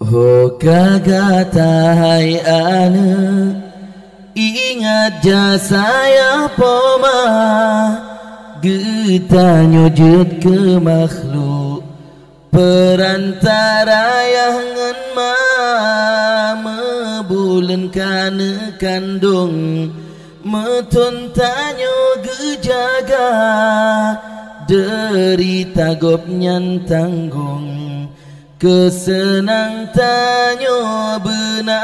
Oh kagatai ana, ingat jasa ya poma, getanyo jut ke makhluk perantara yang ngenma mebulen kana kandung metun tanyo gejaga derita gopnyan tanggung kesenang tanyo benang.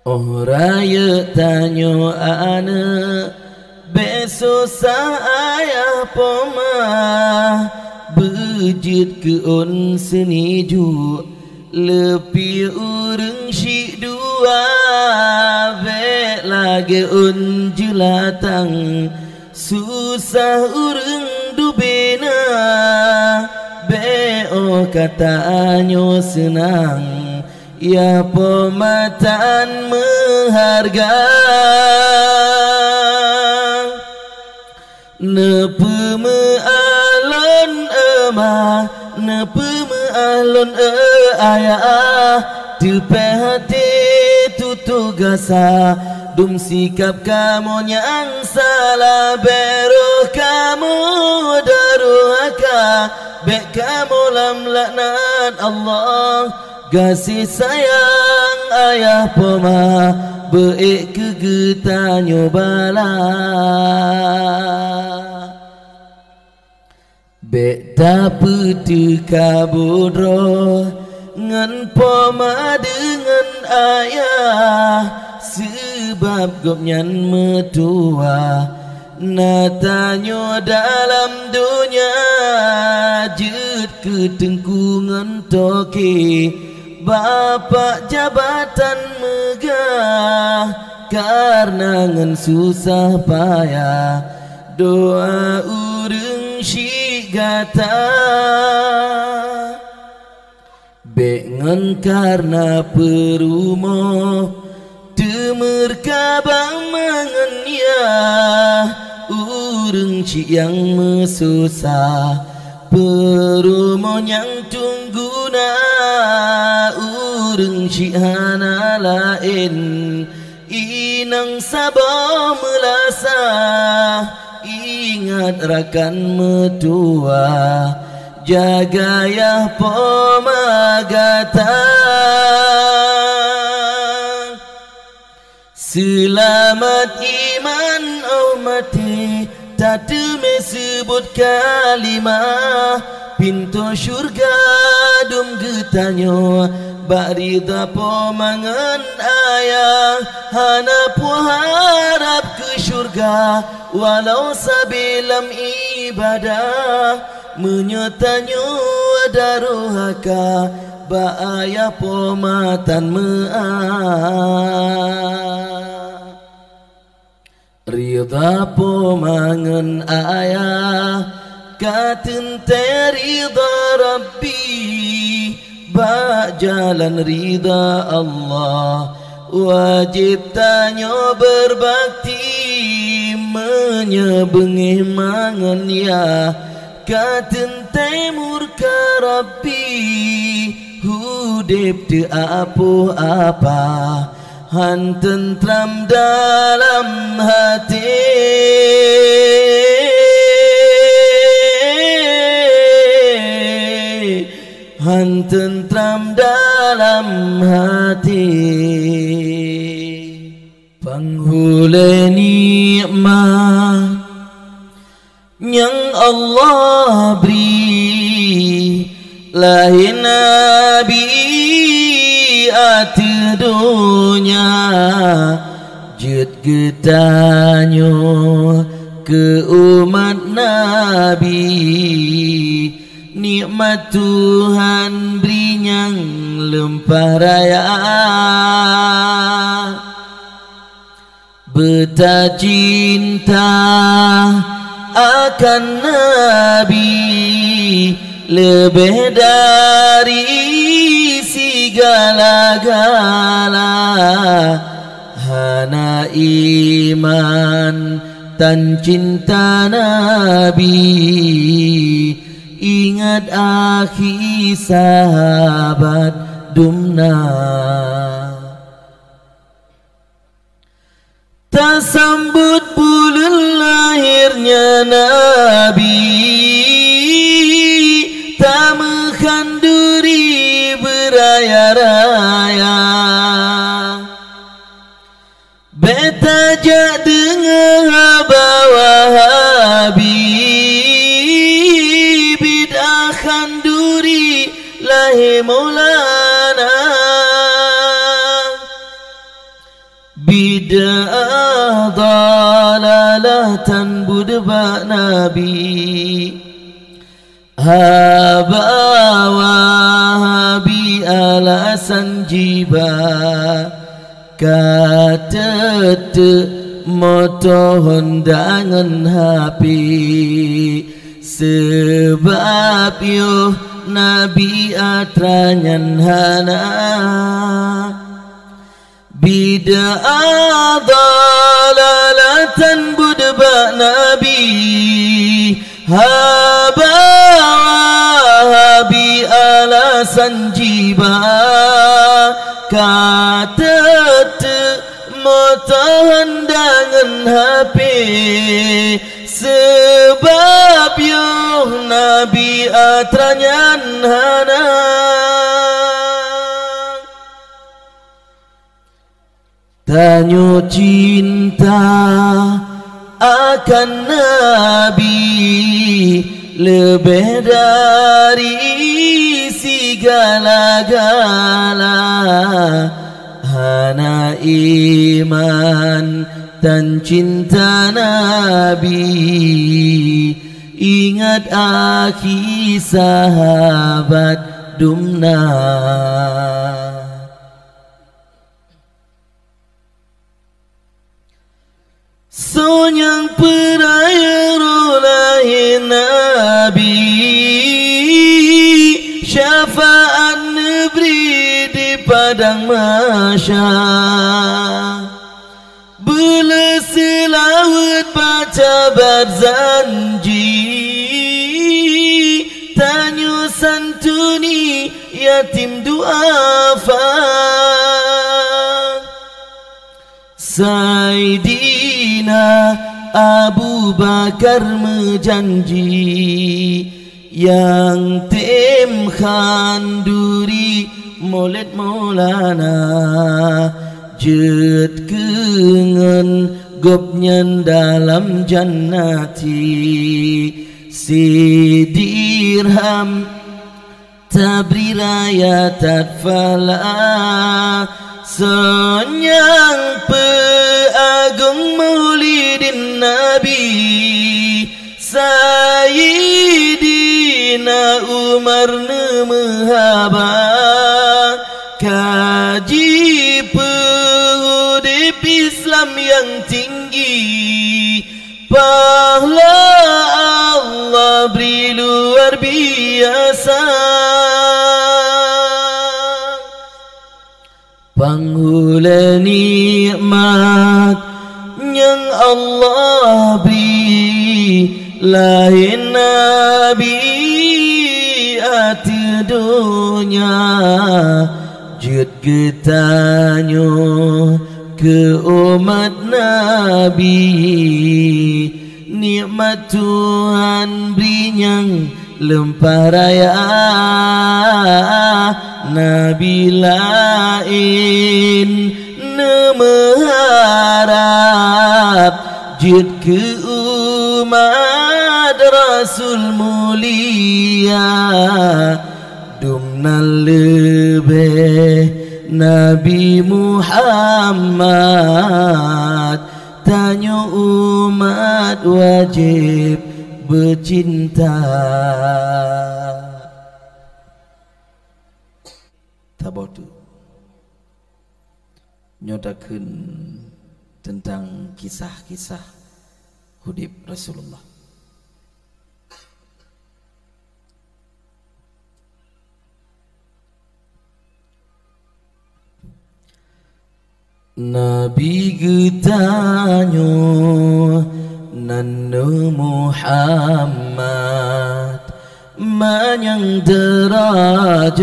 Oh raya tanyo ana besok saya poma bejit ke on seniju lepi urang si dua be lagi on jelatang susah urang dubena be o katanyo senang ya pemataan mengharga nepe mealon emah nepe mealon ayah tepe hati tutu gasa dum sikap kamu yang salah beruh kamu daruhaka bek kamu lam laknat Allah kasih sayang ayah poma beik kegetanyo bala bek dapet kabudro ngan poma dengan ayah sebab gopnyan metua natanyo dalam dunia jet ketengkungan toke bapak jabatan megah karena ngan susah payah doa urang si gata bengan karena perumoh temer kabang mengenya urang si yang mesusah perumoh yang tungguna urang si hana lain inang sabar melasa ingat rakan metua jaga ya pomagata selamat iman oh mati tak demi sebut kalimah pintu syurga dum getanyo barida pomangan ayah hana pu harap ke syurga walau sabilam ibadah menyotanyo daruhaka ba ayah pomatan rida pomangan ayah katente rida Rabbi ba jalan rida Allah wajib tanyo berbakti menyebengi mangan ya katente murka Rabbi hudip te apa han tentram dalam hati han tentram dalam hati penghule nikmat yang Allah beri lahir Nabi ati dunia jet getanyo ke umat Nabi nikmat Tuhan beri yang lempah raya beta cinta akan Nabi lebih dari segala-gala hana iman dan cinta Nabi ingat akhi sahabat dumna. Tersambut bulan lahirnya Nabi, tak mengkanduri beraya-raya. Betajak dengan Wahabi, bid'ah khanduri lahir Maulana. Bid'ah dalalatan budba Nabi, haba Wahabi alasan jiba. Kata moto hondangan hapi, sebab yo Nabi atranyan hana. Bid'ah dalalatan budba Nabi, haba Wahabi alasan jiba. Kata motohan dengan HP, sebab yo Nabi atranyan hana. Tanyo cinta akan Nabi lebih dari segala-gala. Hana iman dan cinta Nabi, ingat akhi sahabat dumna. Sonyang peraya lahir Nabi, syafaat negeri di padang mahsyar. Bila selawat baca berzanji, tanyo santuni yatim duafa. Saidina Abu Bakar menjanji, yang tim khanduri Maulid Maulana, jet kengen gopnyan dalam jannati. Si dirham tabri raya tadfala, sonyang peagung maulidin Nabi. Sayyidina Umar nemehaba, kaji pehudip Islam yang tinggi. Pahala Allah beri luar biasa. Penghula nikmat yang Allah beri, lahir Nabi ati dunia. Jut getanyo ke umat Nabi, nikmat Tuhan berinyang lempah raya. Nabi lain nemharap, jut ke umat Rasul mulia. Dumnal lebih Nabi Muhammad, tanyo umat wajib bercinta. Tabotu nyodakeun tentang kisah-kisah hudib Rasulullah. Nabi getanyo nanu Muhammad, manyang derajat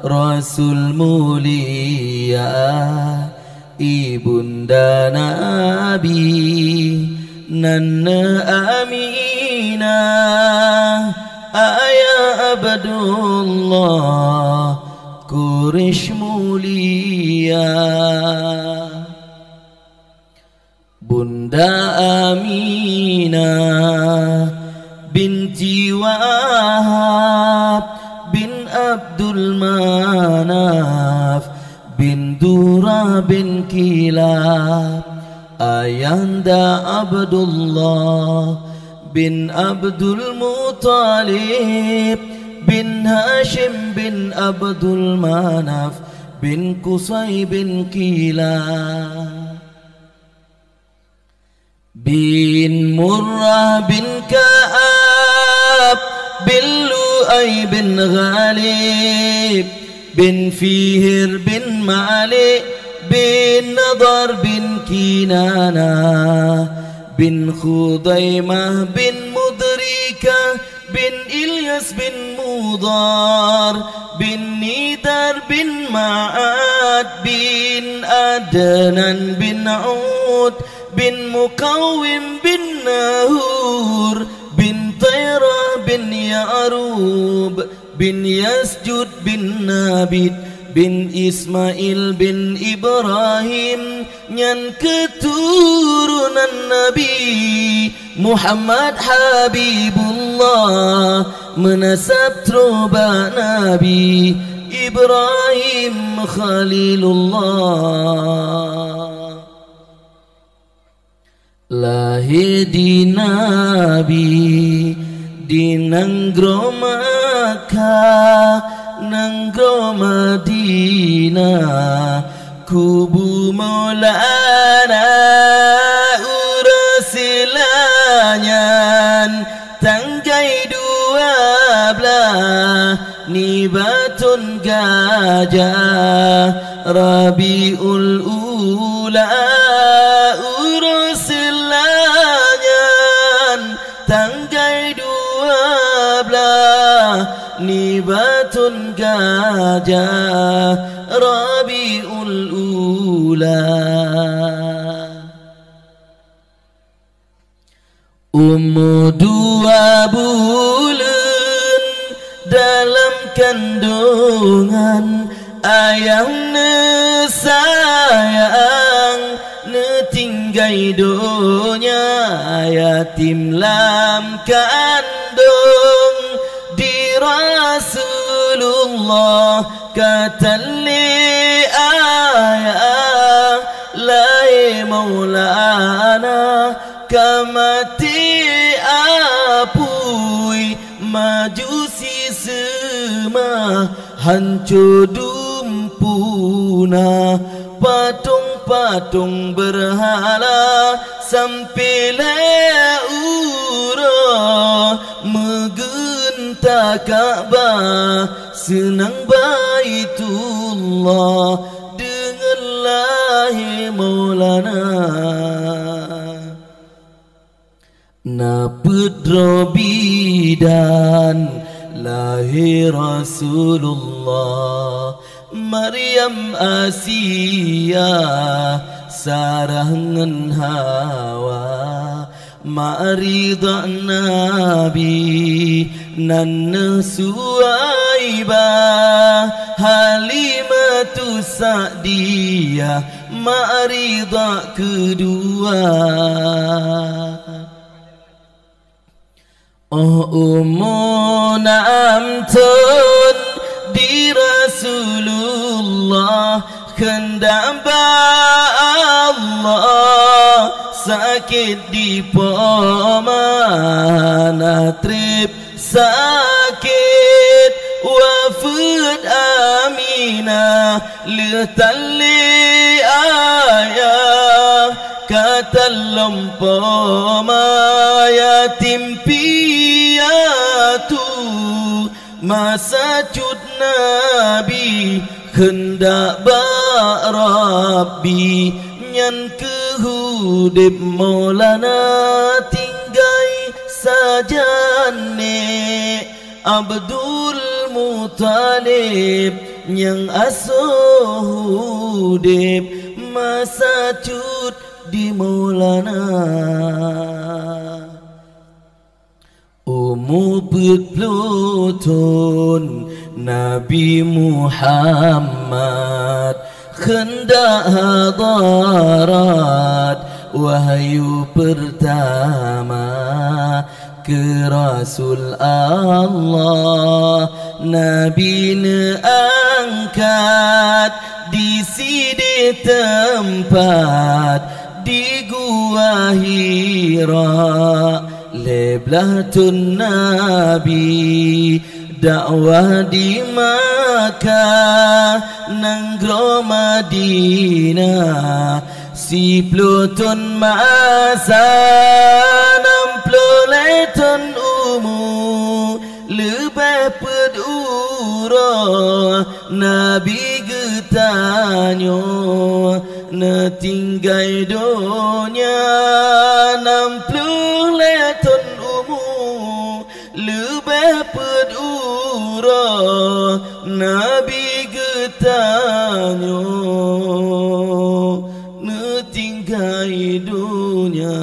Rasul mulia ibunda Nabi Nana Aminah ayah Abdullah Quraish mulia Bunda Aminah binti Wahab bin Abdul Manaf bin Dura bin Kilab Ayanda Abdullah bin Abdul Muttalib bin Hashim bin Abdul Manaf bin Qusay bin Kilab bin Murrah bin Ka'ab bin Lu'ay bin Ghalib bin Fihir bin Malik bin Nadar bin Kinana bin Khudaimah bin Mudrika bin Ilyas bin Mudar bin Nidar bin Ma'ad bin Adnan bin Ud bin Muqawwim bin Nahur bin Tayrah bin Ya'rub bin Yasjud bin Nabid bin Ismail bin Ibrahim nyan keturunan Nabi Muhammad Habibullah menasab troba Nabi Ibrahim Khalilullah lahir di Nabi di Nanggro Makkah Nanggro Madinah kubu Maulana urasilanyan tanggai 12 nibatun gajah Rabiul Ula urasilanyan tanggai 12 nibatun gajah Rabiul Ula umur 2 bulan dalam kandungan ayahnya sayang netinggai donya yatim lam kandung di Rasulullah kata li ayah lai maulana kamati apui majusi semah hancur dumpuna patung-patung berhala sampai leura megenta Ka'bah senang Baitullah dengarlah Maulana na putra bidan lahir Rasulullah Maryam Asiyah Sarah ngan Hawa Ma'rida Nabi Nanna Suwaibah Halimatu Sa'diyah Ma'rida kedua Oh umuna amtun di Rasulullah kendamba Allah sakit di pomana trip sakit wafud Aminah litali ayah kata lompoma yatim piatu masa cut Nabi hendak Rabbi nyan kehudib Maulana tinggai sajane Abdul Muttalib yang asuhudib masa cut di Maulana Umuput Pluton Nabi Muhammad hendak hadarat wahyu pertama ke Rasul Allah Nabi angkat di sini tempat di Gua Hira leblatun Nabi dakwah di Makkah nanggro Madinah si Pluton masa 60 leton umu lebih pedura Nabi getanyo na tinggai donya 60 leton umu lebih pedura Nabi getanyo na tinggai dunia